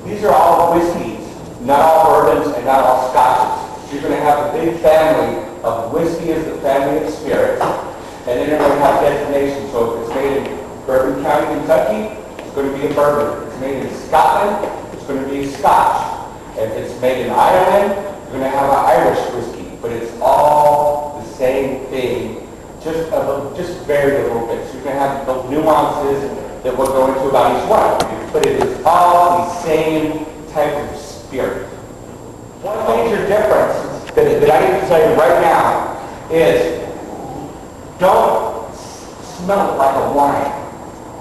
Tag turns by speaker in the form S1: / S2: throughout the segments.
S1: these are all whiskeys, not all bourbons and not all scotches. You're going to have a big family of whiskey as the family of spirits, and then you're going to have designations. So if it's made in Bourbon County, Kentucky, it's going to be a bourbon. If it's made in Scotland, it's going to be a Scotch. If it's made in Ireland, you're going to have an Irish whiskey. But it's all the same thing, just very little bits. You're going to have those nuances that we'll go into about each one. But it is all the same type of spirit. One major difference that I need to tell you right now is don't smell it like a wine,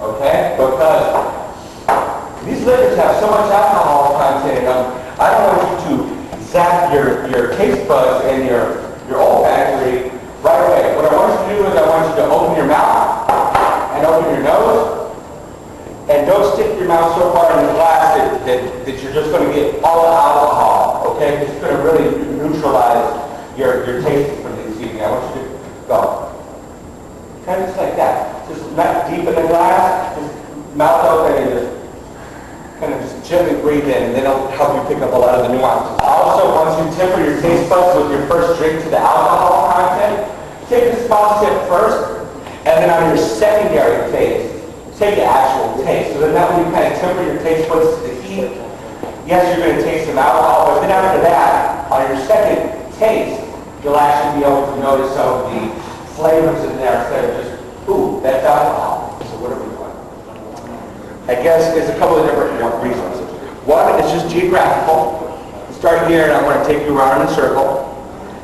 S1: okay? Because these liquors have so much alcohol content in them, I don't want you to zap your taste buds and your olfactory right away. What I want you to do is I want you to open your mouth and open your nose, and don't stick your mouth so far in the glass that you're just going to get all the alcohol, okay? It's going to really neutralize your taste for this evening. I want you to go. Kind of just like that. Just not deep in the glass, just mouth open and just kind of just gently breathe in, and then it'll help you pick up a lot of the nuances. Also, once you temper your taste buds with your first drink to the alcohol content, take a small sip first, and then on your secondary taste, take the actual taste. So then that way you kind of temper your taste buds to the heat. Yes, you're going to taste some alcohol, but then after that, on your second taste, you'll actually be able to notice some of the flavors in there instead of just, ooh, that's alcohol. So what are we doing? I guess there's a couple of different reasons. One is just geographical. Start here and I'm going to take you around in a circle.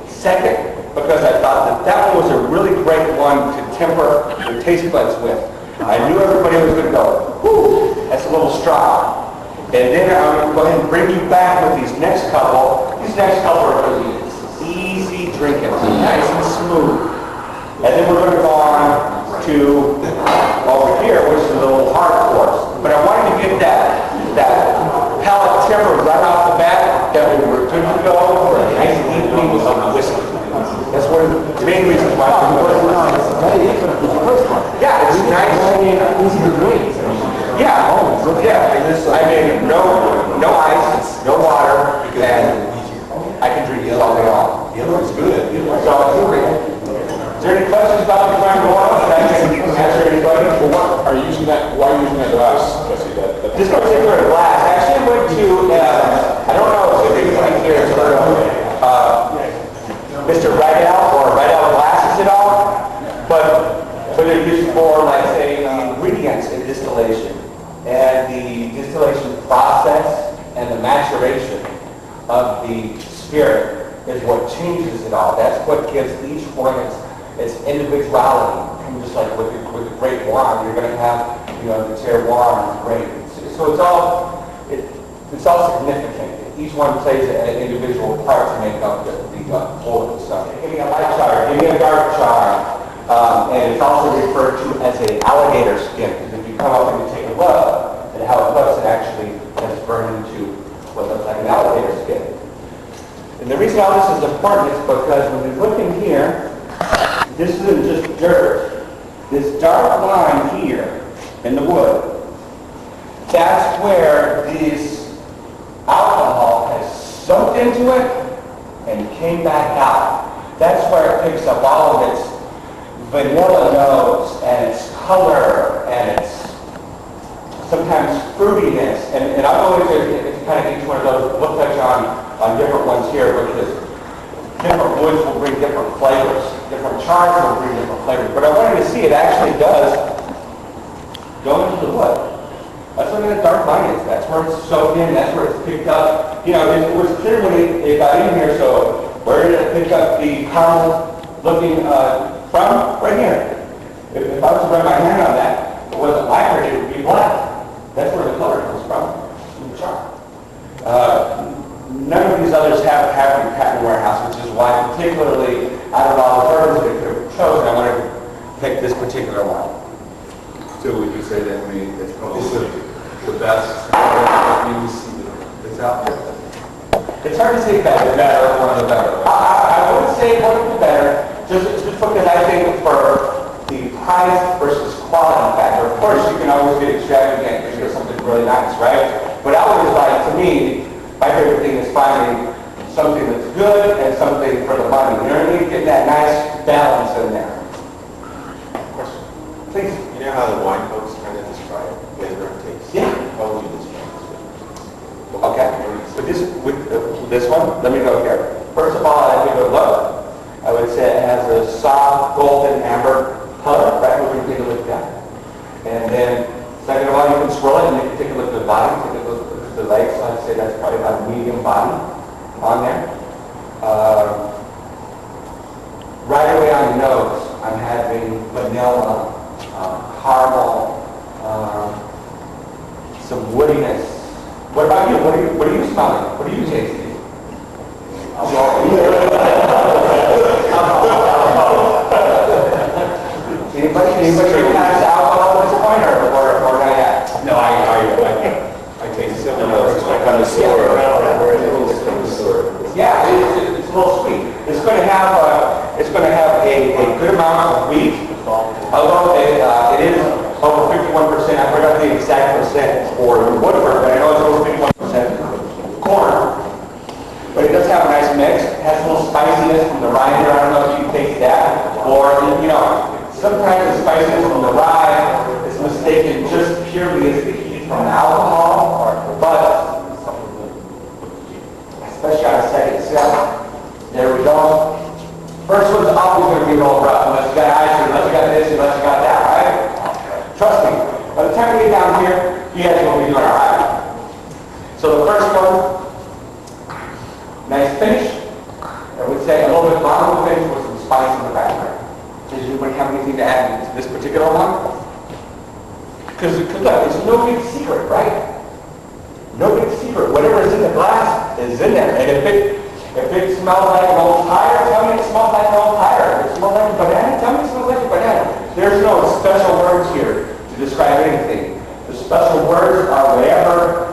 S1: Second, because I thought that one was a really great one to temper your taste buds with. I knew everybody was going to go, whoo, that's a little strong. And then I'm going to go ahead and bring you back with these next couple. These next couple are going to be easy drinking, nice and smooth. And then we're going to go on to over here, which is a little hard course. But I wanted to get that palate temper right off the bat that we were good to go for a nice evening of whiskey. That's one of the main reasons why I'm doing it. Yeah, it's nice. Easy to drink. Yeah. I mean, no ice, no water, and I can drink it all day long.
S2: Yeah, it's good.
S1: Is there any questions about the time going on? I can answer anybody.
S2: Well, why are you using that glass?
S1: This particular glass, I actually went to, I don't know if anybody here has heard of Mr. Rydell or Rydell glasses at all, but they're used for, like, say, ingredients in distillation. And the distillation process and the maturation of the spirit is what changes it all. That's what gives each one its individuality. And just like with the great wine, you're going to have, the terroir and the grape. So it's all significant. Each one plays an individual part to make up the whole of the stuff. Give me a light char, give me a dark char, and it's also referred to as an alligator skin, because if you come up and you take a look at how it looks, it actually has burned into what looks like an alligator skin. And the reason all this is important is because when you look in here, this isn't just dirt. This dark line here in the wood, that's where this alcohol has soaked into it and came back out. That's where it picks up all of its vanilla notes and its color and its sometimes fruitiness. And I'll go into kind of each one of those. We'll touch on different ones here because different woods will bring different flavors. Different chars will bring different flavors. But I wanted to see it actually does go into the wood. That's where that dark line is. That's where it's soaked in. That's where it's picked up. It was clear when it got in here, so where did it pick up the caramel looking from? Right here. If I was to run my hand on that, it wasn't lacquered, it would be black. That's where the color comes from the char. None of these others have in Patent Warehouse, which is why, particularly out of all the bourbons that I could have chosen, I wanted to pick this particular one.
S2: So would you say that it's probably the best that's out there?
S1: It's hard to say better, one of the better. I would say one of the better, just because I think for the price versus quality factor. Of course, you can always get extravagant and get something really nice, right? But I always like, to me, me, my favorite thing is finding something that's good and something for the money. You know what I mean? Getting that nice balance in there.
S2: Question.
S1: Please.
S2: You know how the wine folks kind of describe flavor and taste?
S1: Yeah.
S2: How would you describe this?
S1: Okay. With this one, let me go here. First of all, I give it a look. I would say it has a soft golden amber color, right? We're going to take a look at that. And then, second of all, you can swirl it and you can take a look at the body, take a look at the legs. So I'd say that's probably about a medium body on there. Right away on the nose, I'm having vanilla, caramel, some woodiness. What about you? What are you smelling? What are you tasting? Anybody pass alcohol at this point, or not yet?
S2: No, I taste similar. It's like kind of sour.
S1: Yeah, it's a little sweet. It's going to have a good amount of wheat, although it is over 51%. I forgot the exact percent for Woodford, but I know it's over 51% corn. But it does have a nice mix. It has a little spiciness from the rye here. I don't know if you taste that, or sometimes the spiciness from the rye is mistaken just purely as the heat from the alcohol, but especially on a second sip. There we go. First one's always going to be a little rough, unless you got ice, or unless you got this, unless you got that, right? Trust me. By the time we get down here, you guys will be doing all right. So the first one, nice finish. I would say a little bit bottom finish with some spice in the background. Does anybody have anything to add to this particular one? Because look, it's no big secret, right? No big secret. Whatever is in the glass is in there. And if it smells like an old tire, tell me it smells like an old tire. If it smells like a banana, tell me it smells like a banana. There's no special words here to describe anything. The special words are whatever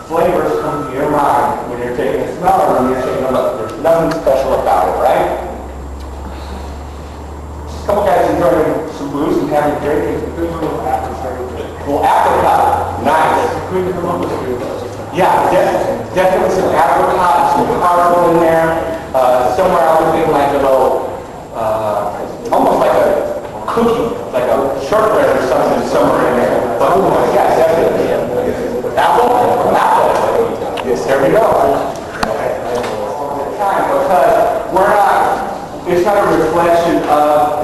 S1: flavors come to your mind when you're taking a smell or when you're taking a look. There's nothing special about it, right? Just a couple guys enjoying some booze and having a drink. Well, apricot. Nice. Yeah, definitely some apricot, some caramel in there. Somewhere I was thinking like a little, almost like a cookie, like a shortbread or something somewhere in there. But yeah, definitely. Apple? Yes, there we go. Because it's not a reflection of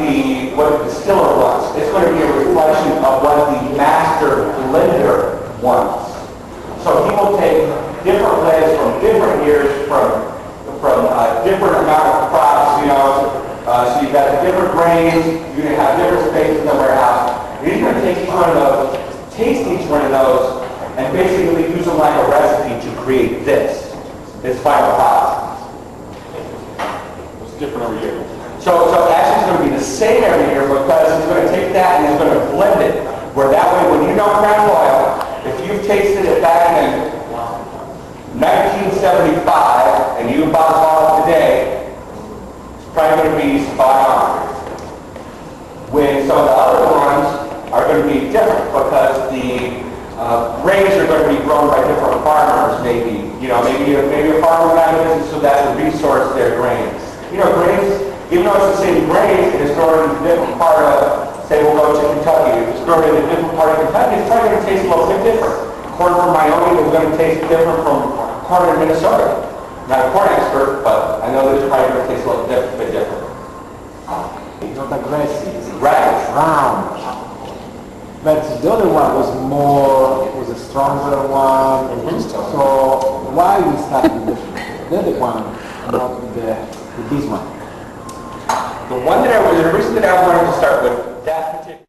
S1: what the distiller wants. It's going to be a reflection of what the master blender wants. So he will take different blends from different years, from different amount of crops, so you've got different grains, you're going to have different spaces in the warehouse. And he's going to take each one of those, taste each one of those, and basically use them like a recipe to create this final product.
S2: It's different every year.
S1: So actually it's going to be the same every year because he's going to take that and he's going to blend it. Where that way when you know Crown Royal, if you've tasted it back in 1975 and you bought a bottle today, it's probably going to be spot on. When some of the other ones are going to be different because the grains are going to be grown by different farmers, maybe. Maybe a farmer went out of business, so that's a resource, their grains. Grains, even though it's the same grains, it is grown in a different part of, say we'll go to Kentucky. If it's grown in a different part of Kentucky, it's probably going to taste a little bit different. Corn from Wyoming is going to taste different from corn in Minnesota. Not a corn expert, but I know that it's probably going to taste a little bit different.
S3: It's not aggressive.
S1: Right.
S3: Round. But the other one was a stronger one. So why we start with the other one, not with this one?
S1: The reason that I wanted to start with that particular